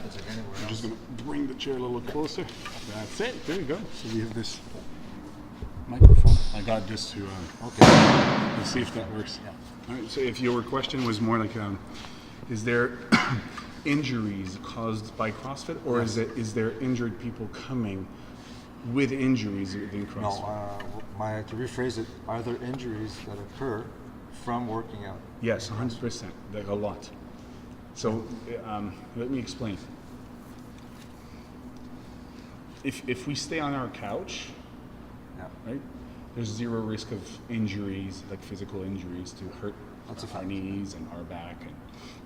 grandkids like anywhere else. I'm just going to bring the chair a little closer. That's it. There you go. So we have this microphone. I got this to, Okay. let's see if that works. Yeah. All right, so if your question was more like, is there injuries caused by CrossFit, or Yes. is there injured people coming with injuries within CrossFit? No, to rephrase it, are there injuries that occur from working out? Yes, 100%. Like a lot. So let me explain. If we stay on our couch, Yeah. right, there's zero risk of injuries, like physical injuries, to hurt That's a our fact. knees and our back,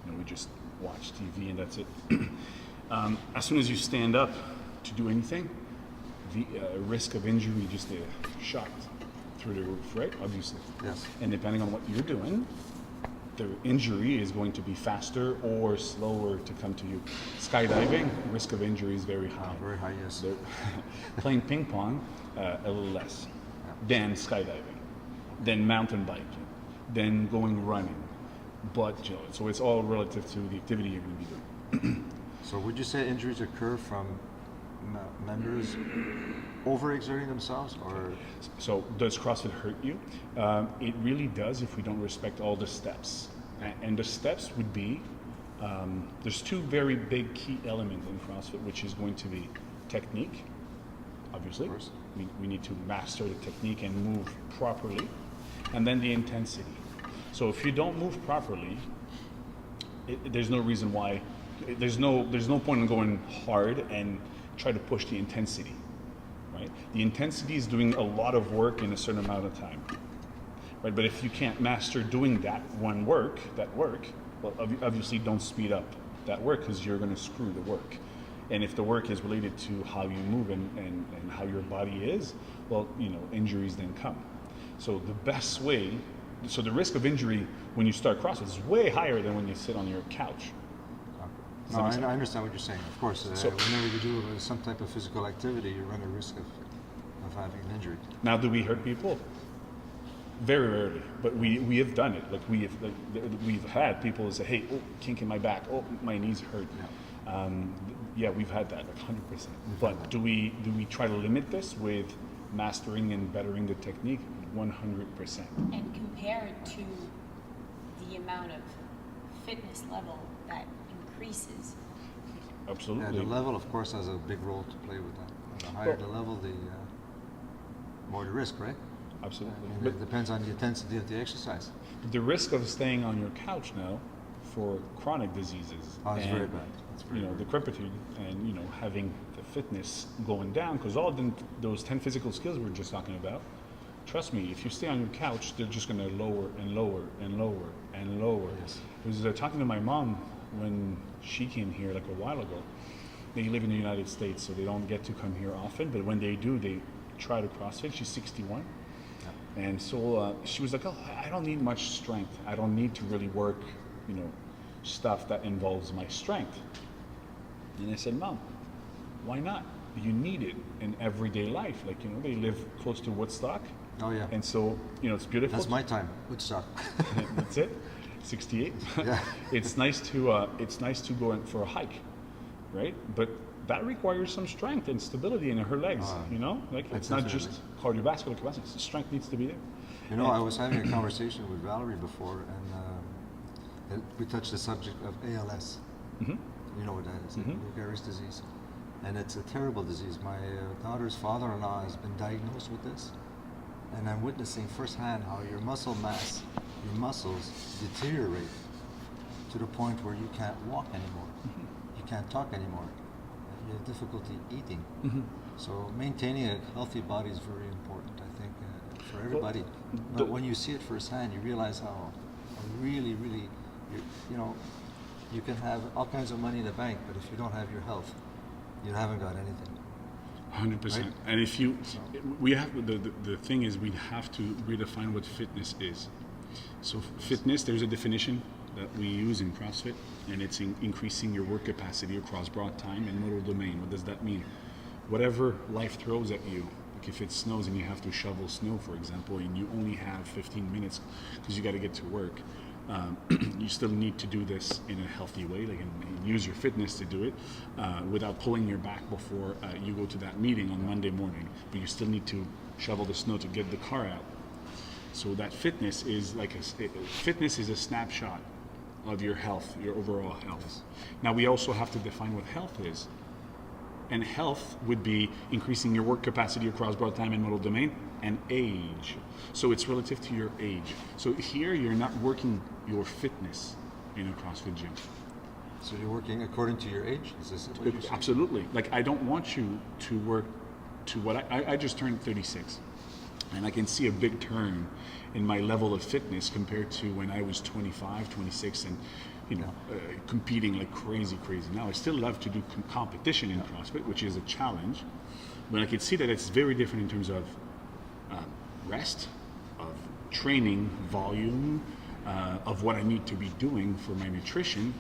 and we just watch TV and that's it. As soon as you stand up to do anything, the risk of injury just shot through the roof, right? Obviously. Yes. And depending on what you're doing, the injury is going to be faster or slower to come to you. Skydiving, risk of injury is very high. Very high, yes. Playing ping pong, a little less. Then skydiving, then mountain biking, then going running. But so it's all relative to the activity you're going to be doing. So would you say injuries occur from members overexerting themselves, or? So does CrossFit hurt you? It really does if we don't respect all the steps. And the steps would be, there's two very big key elements in CrossFit, which is going to be technique, obviously. Of course. We need to master the technique and move properly. And then the intensity. So if you don't move properly, there's no reason why, there's no point in going hard and try to push the intensity, right? The intensity is doing a lot of work in a certain amount of time, right? But if you can't master doing that work, well, obviously don't speed up that work, because you're going to screw the work. And if the work is related to how you move and how your body is, well, injuries then come. So the best way, so the risk of injury when you start CrossFit is way higher than when you sit on your couch. No, I understand what you're saying. Of course, whenever you do some type of physical activity, you run a risk of having an injury. Now, do we hurt people? Very rarely, but we have done it. Like we've had people say, "Hey, kink in my back. Oh, my knees hurt." Yeah, we've had that, like 100%. But do we try to limit this with mastering and bettering the technique? 100%. And compare it to the amount of fitness level that increases. Absolutely. Yeah, the level, of course, has a big role to play with that. The higher the level, the more the risk, right? Absolutely. I mean, it depends on the intensity of the exercise. The risk of staying on your couch now for chronic diseases, It's very bad. It's very the decrepitude, and having the fitness going down, because all those 10 physical skills we were just talking about, trust me, if you stay on your couch, they're just going to lower and lower and lower and lower. Yes. I was talking to my mom when she came here like a while ago. They live in the United States, so they don't get to come here often, but when they do, they try to CrossFit. She's 61. And so she was like, "Oh, I don't need much strength. I don't need to really work, stuff that involves my strength." And I said, "Mom, why not? You need it in everyday life. Like, they live close to Woodstock." Oh yeah. And so, it's beautiful. That's my time. Woodstock. That's it. 68. Yeah. It's nice to go in for a hike, right? But that requires some strength and stability in her legs. It's not just cardiovascular capacity. The strength needs to be there. I was having a conversation with Valerie before, and we touched the subject of ALS. Mm-hmm. You know what that is? Lou Gehrig's disease, and it's a terrible disease. My daughter's father-in-law has been diagnosed with this, and I'm witnessing firsthand how your muscle mass, your muscles deteriorate to the point where you can't walk anymore, you can't talk anymore, you have difficulty eating. So maintaining a healthy body is very important, I think, for everybody. But when you see it firsthand, you realize how really, really, you can have all kinds of money in the bank, but if you don't have your health, you haven't got anything. 100%. Right? And we have the thing is, we have to redefine what fitness is. So fitness, there's a definition that we use in CrossFit, and it's increasing your work capacity across broad time and modal domain. What does that mean? Whatever life throws at you, like if it snows and you have to shovel snow, for example, and you only have 15 minutes because you got to get to work, you still need to do this in a healthy way, like and use your fitness to do it without pulling your back before you go to that meeting on Monday morning. But you still need to shovel the snow to get the car out. So that fitness is fitness is a snapshot of your health, your overall health. Now we also have to define what health is. And health would be increasing your work capacity across broad time and modal domain and age. So it's relative to your age. So here you're not working your fitness in a CrossFit gym. So you're working according to your age? Is this what you're saying? Absolutely. Like I don't want you to work to what I just turned 36. And I can see a big turn in my level of fitness compared to when I was 25, 26 and competing like crazy. Now I still love to do competition in CrossFit, which is a challenge, but I can see that it's very different in terms of rest, of training volume, of what I need to be doing for my nutrition.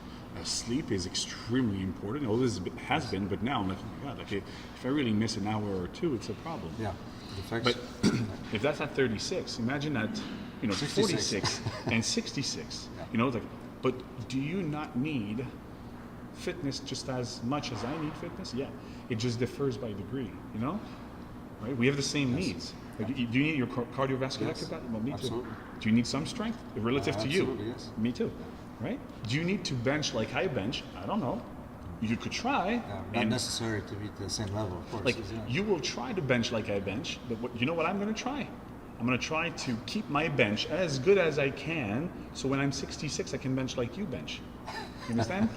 Sleep is extremely important. Always has been, but now I'm like, oh my God, like if I really miss an hour or two, it's a problem. Yeah. But if that's at 36, imagine at 66. 46 and 66. Yeah. Like, but do you not need fitness just as much as I need fitness? Yeah, it just differs by degree. Right? We have the same needs. Like, do you need your cardiovascular capacity? Well, me Absolutely. too. Do you need some strength relative to you? Absolutely, yes. Me too. Right? Do you need to bench like I bench? I don't know. You could try. Not necessary to be at the same level, of course. Like you will try to bench like I bench, but you know what I'm going to try? I'm going to try to keep my bench as good as I can, so when I'm 66, I can bench like you bench. You understand?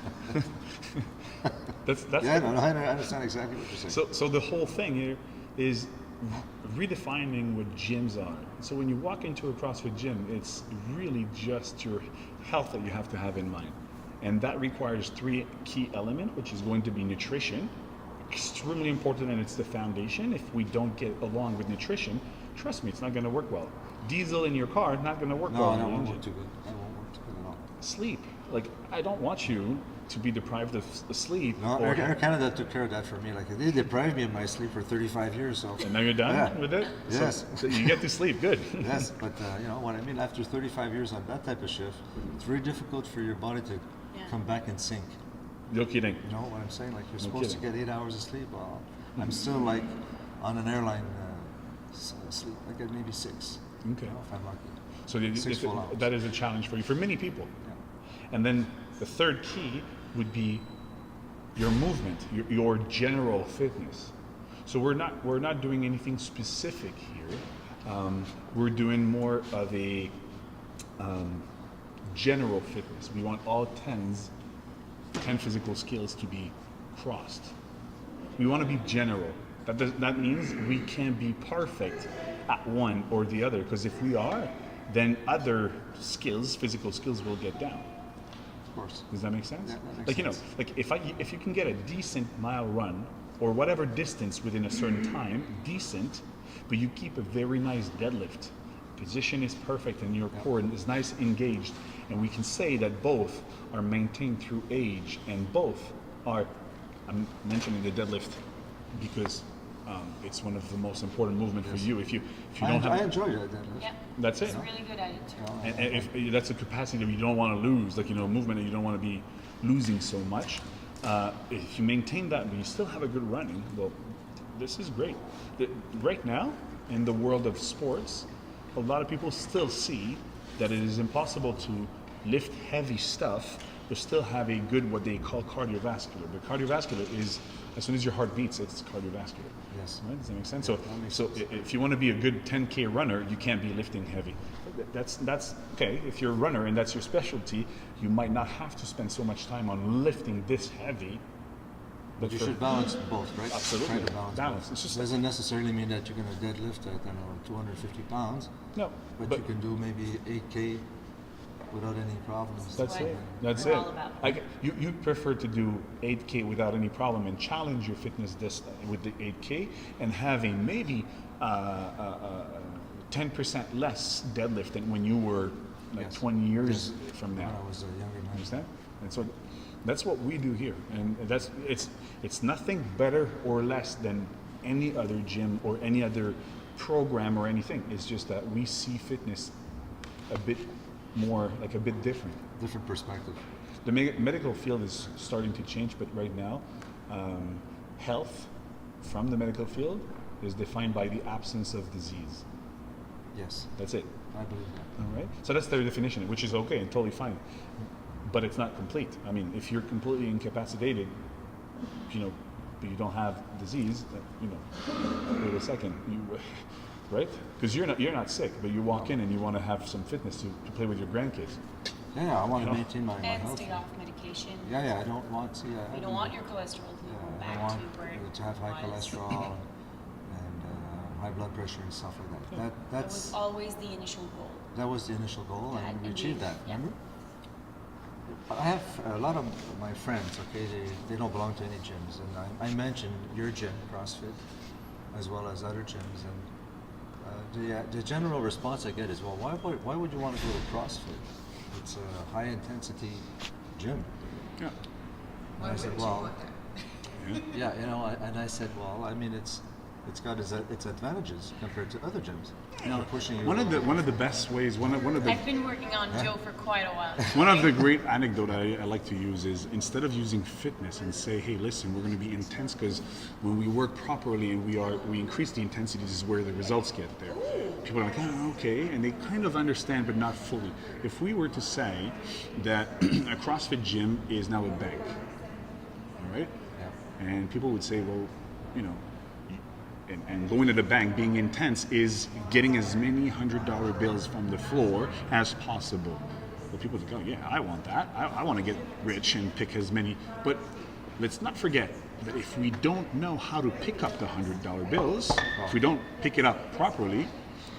that's I understand exactly what you're saying. So the whole thing here is redefining what gyms are. So when you walk into a CrossFit gym, it's really just your health that you have to have in mind. And that requires 3 key elements, which is going to be nutrition, extremely important, and it's the foundation. If we don't get along with nutrition, trust me, it's not going to work well. Diesel in your car, not going to work well. No, it won't work too good. That won't work too good at all. Sleep. Like, I don't want you to be deprived of sleep. No, Air Canada took care of that for me. Like, they deprived me of my sleep for 35 years. So. And now you're done with it? Yes. So you get to sleep, good. Yes, but you know what I mean? After 35 years on that type of shift, it's very difficult for your body to come back in sync. No kidding. You know what I'm saying? Like, you're supposed to get 8 hours of sleep. Well, I'm still like on an airline sleep, like at maybe 6. Okay. If I'm lucky. So 6 full hours. that is a challenge for you, for many people. Yeah. And then the third key would be your movement, your general fitness. So we're not doing anything specific here. We're doing more of a general fitness. We want all 10 physical skills to be crossed. We want to be general. That means we can't be perfect at one or the other, because if we are, then other skills, physical skills, will get down. Of course. Does that make sense? Yeah, that makes sense. Like if you can get a decent mile run or whatever distance within a certain time, decent, but you keep a very nice deadlift, position is perfect and your core is nice engaged, and we can say that both are maintained through age, and both are, I'm mentioning the deadlift because it's one of the most important movements for you. If you don't have, I enjoy that. Yep. That's it. It's really good at it too. And if that's a capacity that you don't want to lose, like movement that you don't want to be losing so much. If you maintain that, but you still have a good running, well, this is great. Right now, in the world of sports, a lot of people still see that it is impossible to lift heavy stuff but still have a good, what they call cardiovascular. But cardiovascular is, as soon as your heart beats, it's cardiovascular. Yes. Right? Does that make sense? Yeah, that makes So sense. if you want to be a good 10K runner, you can't be lifting heavy. That's okay. If you're a runner and that's your specialty, you might not have to spend so much time on lifting this heavy. But you should balance both, right? Absolutely. Try to balance Balance. both. It's just doesn't necessarily mean that you're going to deadlift at 250 pounds, No, but you can do maybe 8K without any problems. That's what it. That's we're it. all about. You prefer to do 8K without any problem and challenge your fitness with the 8K and having maybe 10% less deadlift than when you were like Yes. 20 years Yes. from now. When I was a younger man. Understand? And so that's what we do here, and it's nothing better or less than any other gym or any other program or anything. It's just that we see fitness a bit more, like a bit different. Different perspective. The medical field is starting to change, but right now, health from the medical field is defined by the absence of disease. Yes, That's it. I believe that. All right. So that's their definition, which is okay and totally fine, but it's not complete. I mean, if you're completely incapacitated, but you don't have disease, wait a second, right? Because you're not sick, but you walk in and you want to have some fitness to play with your grandkids. Yeah, I want to maintain my And health. stay off medication. Yeah, I don't want to. You don't want your cholesterol to go I back don't want to where it to have high was. cholesterol and high blood pressure and stuff like that. That was always the initial goal. That was the initial goal, That and we indeed, achieved that. yeah. Remember? I have a lot of my friends. Okay, they don't belong to any gyms, and I mentioned your gym, CrossFit, as well as other gyms, and the general response I get is, well, why would you want to go to CrossFit? It's a high intensity gym. Yeah. And I said, well, yeah, and I said, well, I mean, it's got its advantages compared to other gyms. Pushing you. One of the best ways, one of the I've been working on Joe for quite a while. one of the great anecdote I like to use is, instead of using fitness and say, hey, listen, we're going to be intense because when we work properly and we increase the intensity, this is where the results get there. People are like, oh, okay, and they kind of understand, but not fully. If we were to say that a CrossFit gym is now a bank, all right, Yeah. and people would say, well, and going to the bank, being intense, is getting as many $100 bills from the floor as possible. Well, people think, oh yeah, I want that. I want to get rich and pick as many. But let's not forget that if we don't know how to pick up the $100 bills, if we don't pick it up properly,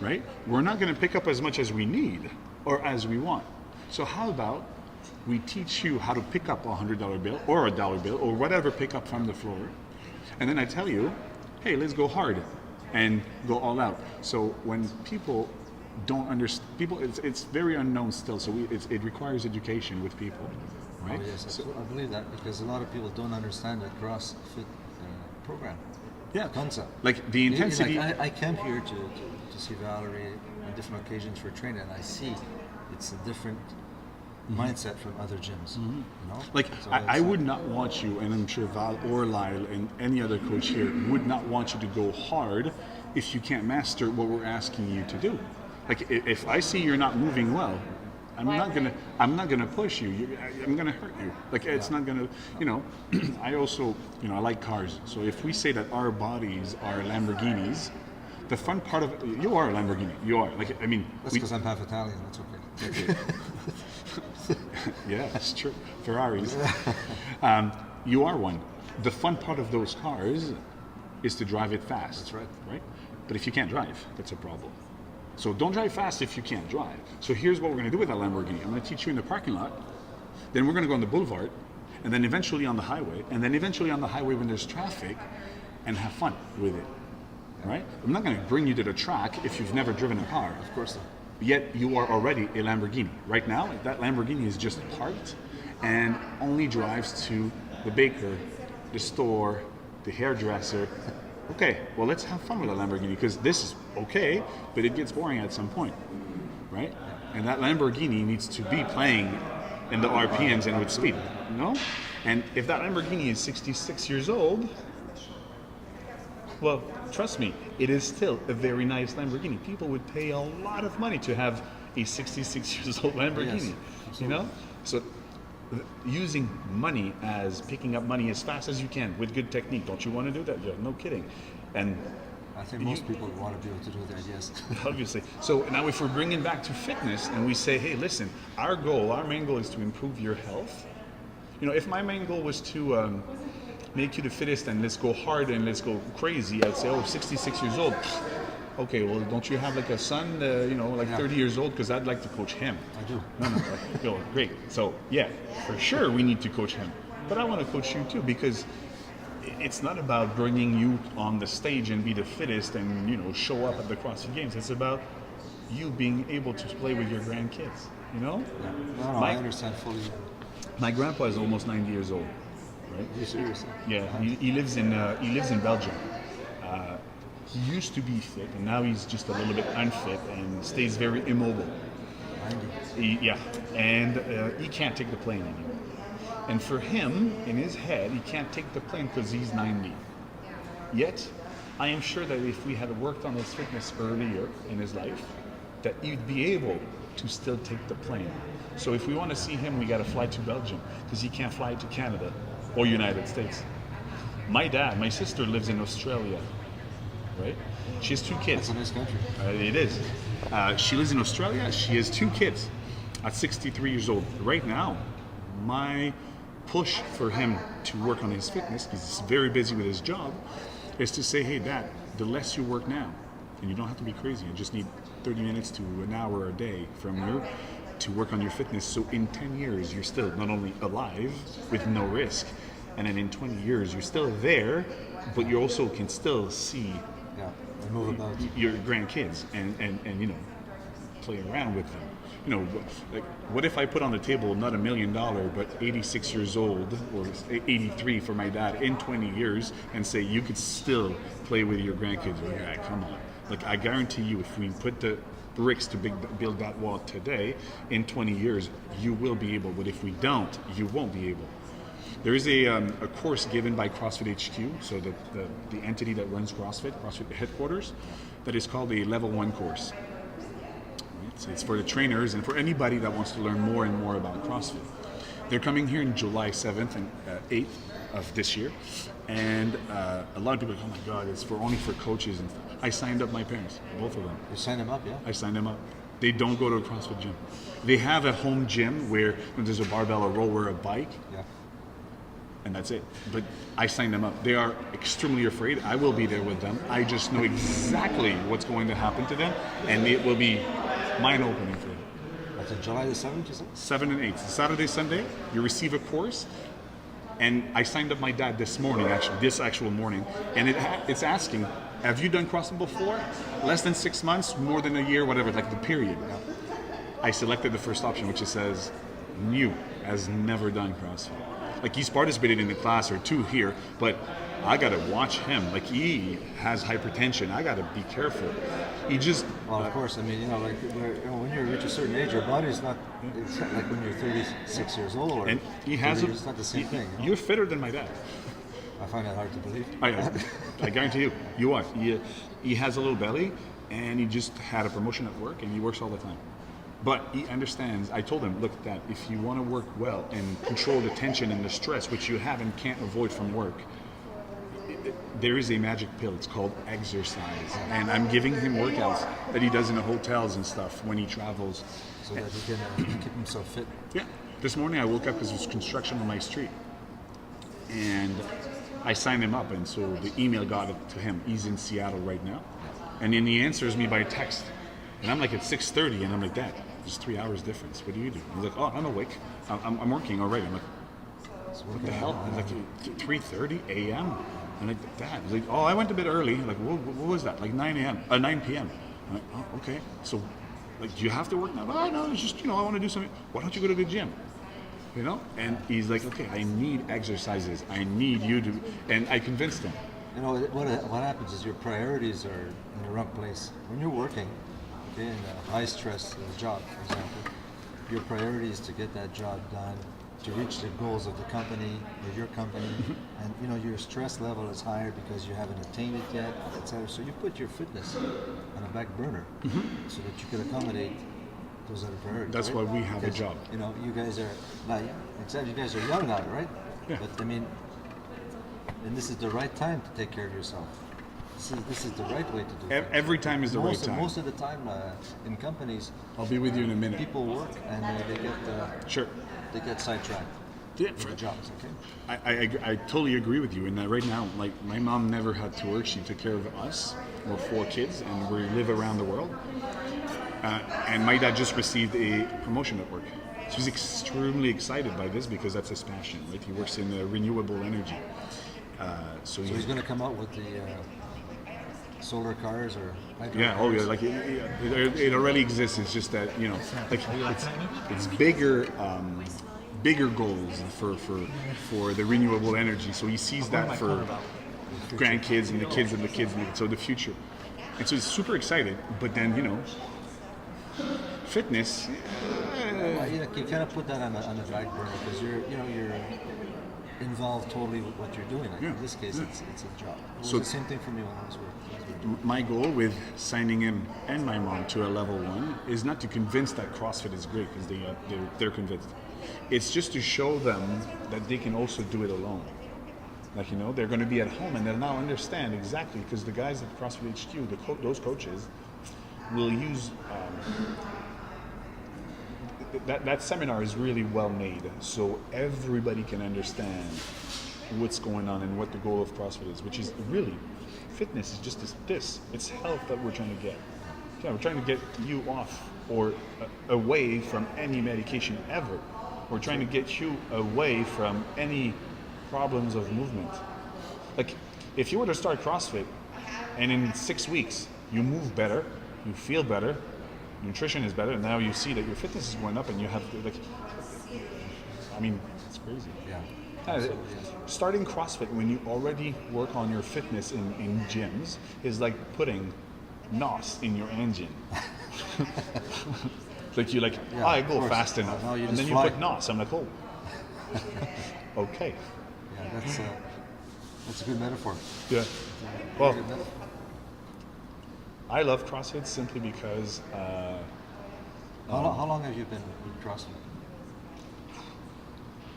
right, we're not going to pick up as much as we need or as we want. So how about we teach you how to pick up a $100 bill or a dollar bill or whatever pick up from the floor, and then I tell you, hey, let's go hard and go all out. So when people don't understand, it's very unknown still. So it requires education with people, right? Oh, yes, So, I believe that because a lot of people don't understand the CrossFit program. yeah, Concept. like the intensity. Like I came here to see Valerie on different occasions for training, and I see it's a different mindset from other gyms. Like, So I it's, would not want you, and I'm sure Val or Lyle and any other coach here would not want you to go hard if you can't master what we're asking you to do. Like, if I see you're not moving well, I'm not gonna push you. I'm gonna hurt you. Like, it's not gonna, I also, I like cars. So if we say that our bodies are Lamborghinis, the fun part of you are a Lamborghini. You are. Like, I mean, that's because I'm half Italian. That's okay. yeah, it's true. Ferraris. You are one. The fun part of those cars is to drive it fast. That's right. Right? But if you can't drive, that's a problem. So don't drive fast if you can't drive. So here's what we're going to do with that Lamborghini. I'm going to teach you in the parking lot. Then we're going to go on the boulevard. And then eventually on the highway. And then eventually on the highway when there's traffic. And have fun with it. Right? I'm not going to bring you to the track if you've never driven a car. Of course not. Yet you are already a Lamborghini. Right now, that Lamborghini is just parked and only drives to the baker, the store, the hairdresser. Okay, well, let's have fun with a Lamborghini because this is okay, but it gets boring at some point, right? And that Lamborghini needs to be playing in the RPMs and with speed, And if that Lamborghini is 66 years old, well, trust me, it is still a very nice Lamborghini. People would pay a lot of money to have a 66 years old Lamborghini, Yes, So using money as picking up money as fast as you can with good technique. Don't you want to do that? Yeah, no kidding. And I think most people want to be able to do that, yes. obviously. So now if we're bringing back to fitness and we say, hey, listen, our main goal is to improve your health. If my main goal was to make you the fittest and let's go hard and let's go crazy, I'd say, 66 years old. Okay, well, don't you have like a son, 30 years old? Because I'd like to coach him. I do. No, great. So, yeah, for sure we need to coach him. But I want to coach you too because it's not about bringing you on the stage and be the fittest and, show up at the CrossFit Games. It's about you being able to play with your grandkids, No, I understand fully. My grandpa is almost 90 years old, right? You seriously? Yeah, he lives in Belgium. He used to be fit, and now he's just a little bit unfit and stays very immobile. Yeah, and he can't take the plane anymore. And for him, in his head, he can't take the plane because he's 90. Yet, I am sure that if we had worked on his fitness earlier in his life, that he'd be able to still take the plane. So if we want to see him, we got to fly to Belgium because he can't fly to Canada or United States. My sister lives in Australia, right? She has 2 kids. It's a nice country. It is. She lives in Australia. She has 2 kids at 63 years old. Right now, my push for him to work on his fitness, because he's very busy with his job, is to say, hey, Dad, the less you work now, and you don't have to be crazy, you just need 30 minutes to an hour a day from you to work on your fitness. So in 10 years, you're still not only alive with no risk, and then in 20 years, you're still there, but you also can still see And move about. your grandkids and play around with them. Like, what if I put on the table not $1 million, but 86 years old or 83 for my dad in 20 years, and say you could still play with your grandkids? Yeah, come on. Like, I guarantee you, if we put the bricks to build that wall today, in 20 years you will be able. But if we don't, you won't be able. There is a course given by CrossFit HQ, so the entity that runs CrossFit headquarters, that is called a Level 1 course. It's for the trainers and for anybody that wants to learn more and more about CrossFit. They're coming here in July 7th and 8th of this year, and a lot of people are like, oh my God, it's only for coaches. And I signed up my parents, both of them. You signed them up, yeah? I signed them up. They don't go to a CrossFit gym. They have a home gym where there's a barbell, a rower, a bike, Yeah. and that's it. But I signed them up. They are extremely afraid. I will be there with them. I just know exactly what's going to happen to them, and it will be mind-opening for them. That's on July the 7th, you said? 7 and 8. Saturday, Sunday, you receive a course. And I signed up my dad this morning, this actual morning, and it's asking, have you done CrossFit before? Less than 6 months, more than a year, whatever, like the period. I selected the first option, which it says, new, has never done CrossFit. Like, he's participated in a class or 2 here, but I gotta watch him. Like, he has hypertension. I gotta be careful. He just. Well, of course. I mean, when you reach a certain age, your body's not. It's not like when you're 36 years old. Or And he has. it's not the same thing. You're fitter than my dad. I find that hard to believe. I guarantee you, you are. He has a little belly, and he just had a promotion at work, and he works all the time. But he understands. I told him, look, Dad, if you want to work well and control the tension and the stress, which you have and can't avoid from work, there is a magic pill. It's called exercise, and I'm giving him workouts that he does in the hotels and stuff when he travels. So that he can keep himself fit. Yeah. This morning I woke up because there was construction on my street, and I signed him up, and so the email got it to him. He's in Seattle right now, and then he answers me by text, and I'm like at 6:30, and I'm like, Dad, there's 3 hours difference. What do you do? He's like, oh, I'm awake. I'm working already. I'm like, what the hell? He's like, 3:30 a.m. I'm like, Dad. He's like, oh, I went a bit early. Like, what was that? Like 9 p.m. I'm like, oh, okay. So, like, do you have to work now? Oh, no, it's just, I want to do something. Why don't you go to the gym? And he's like, okay, I need exercises. I need you to, and I convinced him. What happens is your priorities are in the wrong place. When you're working, okay, in a high stress job, for example, your priority is to get that job done, to reach the goals of the company or your company, and your stress level is higher because you haven't attained it yet, etc. So you put your fitness on a back burner so that you can accommodate those other priorities. That's right? why we have a job. You guys are not young, except you guys are young now, right? Yeah. But I mean, and this is the right time to take care of yourself. This is the right way to do it. Every time is the right time. Most of the time in companies, I'll be with you in a minute. people work and they get Sure. they get sidetracked Yeah, with the jobs. Okay. I totally agree with you in that right now, like, my mom never had to work. She took care of us. We're 4 kids and we live around the world. And my dad just received a promotion at work. So he's extremely excited by this because that's his passion, right? He works in renewable energy. So he's going to come out with the solar cars or hydro yeah, cars. oh yeah, like it already exists. It's just that like it's bigger goals for the renewable energy. So he sees that for grandkids and the kids and the kids, and so the future. And so he's super excited. But then Fitness. You cannot put that on a back burner because you're involved totally with what you're doing. Like Yeah. in this case, it's a job. It was So- the same thing for me when I was working. My goal with signing him and my mom to a level 1 is not to convince that CrossFit is great because they're convinced. It's just to show them that they can also do it alone. Like, they're going to be at home and they'll now understand exactly, because the guys at CrossFit HQ, those coaches, will use that seminar is really well made, so everybody can understand what's going on and what the goal of CrossFit is, which is really, fitness is just this. It's health that we're trying to get. Yeah, we're trying to get you off or away from any medication ever. We're trying to get you away from any problems of movement. Like, if you were to start CrossFit and in 6 weeks you move better, you feel better, nutrition is better, and now you see that your fitness is going up and you have, it's crazy. Yeah. Starting CrossFit when you already work on your fitness in gyms is like putting NOS in your engine. Yeah, I of go course. fast enough, No, you and just then fly. you put NOS. I'm like, oh, okay. Yeah, that's a good metaphor. Yeah. Very Well, good metaphor. I love CrossFit simply because How long have you been with CrossFit?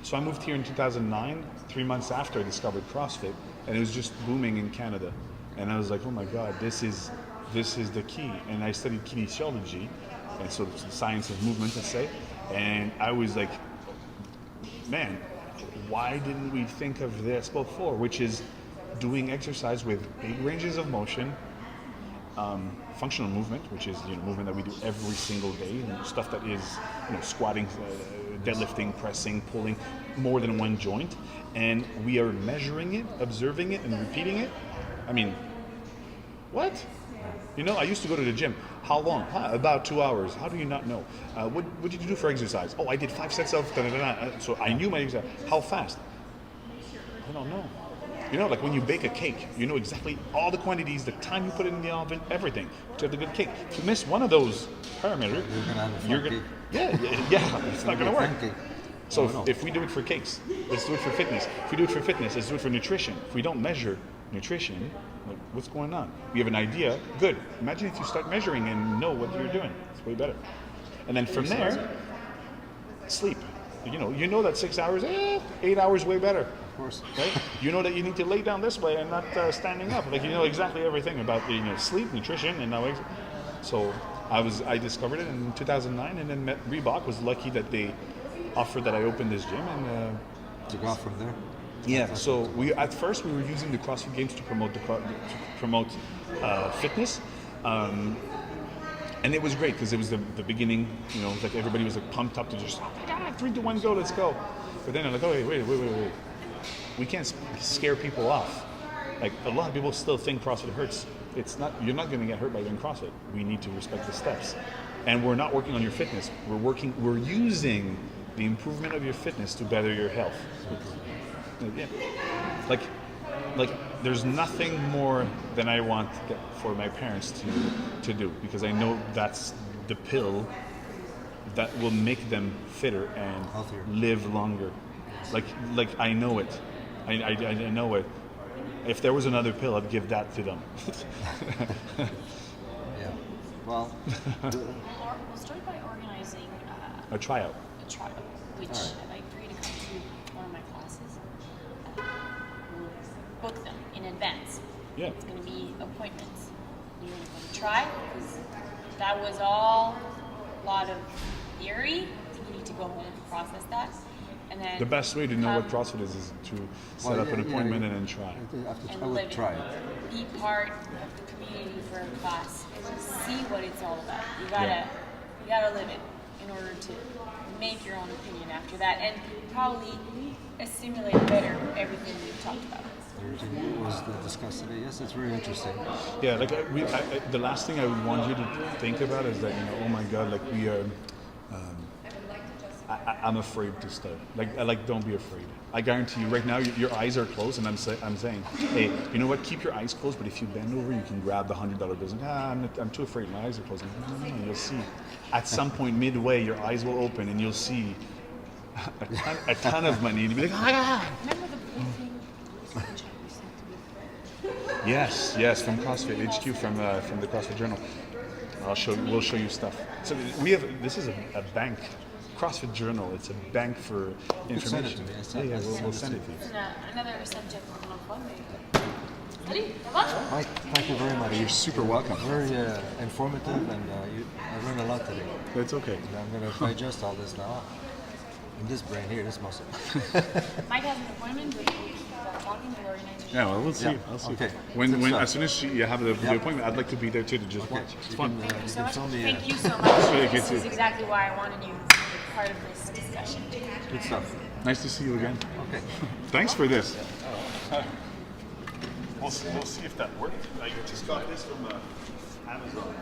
so I moved here in 2009, 3 months after I discovered CrossFit, and it was just booming in Canada. And I was like, oh my God, this is the key. And I studied kinesiology, and so it's the science of movement, let's say. And I was like, man, why didn't we think of this before? Which is doing exercise with big ranges of motion, functional movement, which is movement that we do every single day, and stuff that is squatting, deadlifting, pressing, pulling, more than one joint, and we are measuring it, observing it, and repeating it. I mean, what? I used to go to the gym. How long? About 2 hours. How do you not know? What did you do for exercise? Oh, I did 5 sets of da-da-da-da. So I knew my exercise. How fast? I don't know. Like when you bake a cake, you know exactly all the quantities, the time you put it in the oven, everything to have the good cake. If you miss one of those parameters, You're gonna have a flat you're gonna, cake. yeah, it's not gonna work. Pancake. So No. if we do it for cakes, let's do it for fitness. If we do it for fitness, let's do it for nutrition. If we don't measure nutrition, like what's going on? We have an idea, good. Imagine if you start measuring and know what you're doing. It's way better. And then from there, sleep. You know that 6 hours, 8 hours way better. Of course. Right? You know that you need to lay down this way and not standing up. Like exactly everything about sleep, nutrition, and now. So I discovered it in 2009, and then met Reebok. Was lucky that they offered that I opened this gym, and To go off from there. yeah. So at first we were using the CrossFit Games to promote fitness. And it was great because it was the beginning, like everybody was like pumped up to just, oh my God, 3, 2, 1, go, let's go. But then I'm like, oh wait. We can't scare people off. Like a lot of people still think CrossFit hurts. It's not. You're not going to get hurt by doing CrossFit. We need to respect the steps, and we're not working on your fitness. We're using the improvement of your fitness to better your health. Yeah. Like there's nothing more than I want for my parents to do, because I know that's the pill that will make them fitter and Healthier. live longer. Like I know it. I know it. If there was another pill, I'd give that to them. Yeah. Well, We'll start by organizing A tryout. a trial, which Alright. I'd like for you to come to one of my classes. We'll book them in advance. Yeah. It's going to be appointments. You're going to try, because that was all a lot of theory. You need to go home and process that. And then The best way to know what come CrossFit is to set well, up an yeah, appointment yeah. and then try. and I live would it. try it. Be part of the community for a class and just see what it's all about. You gotta live it in order to make your own opinion after that, and probably assimilate better everything we've talked about. Everything was discussed today. Yes, it's very interesting. Yeah, like the last thing I would want you to think about is that oh my God, like we are I'm afraid to start. Like, don't be afraid. I guarantee you, right now, your eyes are closed, and I'm saying, hey, you know what? Keep your eyes closed, but if you bend over, you can grab the $100 bill. I'm too afraid. My eyes are closed. No, you'll see. At some point, midway, your eyes will open, and you'll see a ton of money, and you'll be like, ah! Remember the blue thing? Yes, from CrossFit HQ, from the CrossFit Journal. We'll show you stuff. So this is a bank, CrossFit Journal. It's a bank for information. Send it to me. We'll send it to you. Another subject on fun. Allez, ça va? Mike, thank you very much. You're super welcome. Very informative, and I learned a lot today. It's okay. And I'm going to digest all this now. And this brain here, this muscle. Mike has an appointment, but we'll keep talking to organize. Yeah, well, we'll see. Yeah. I'll see. Okay. When Good stuff. as soon as you have the appointment, I'd like to be there too to just watch. It's fun. Thank you so much. Tell me, Thank you so much. really good This is too. exactly why I wanted you to be part of this discussion. Good stuff. Nice to see you again. Okay. Thanks for this. We'll see if that worked. I just got this from Amazon.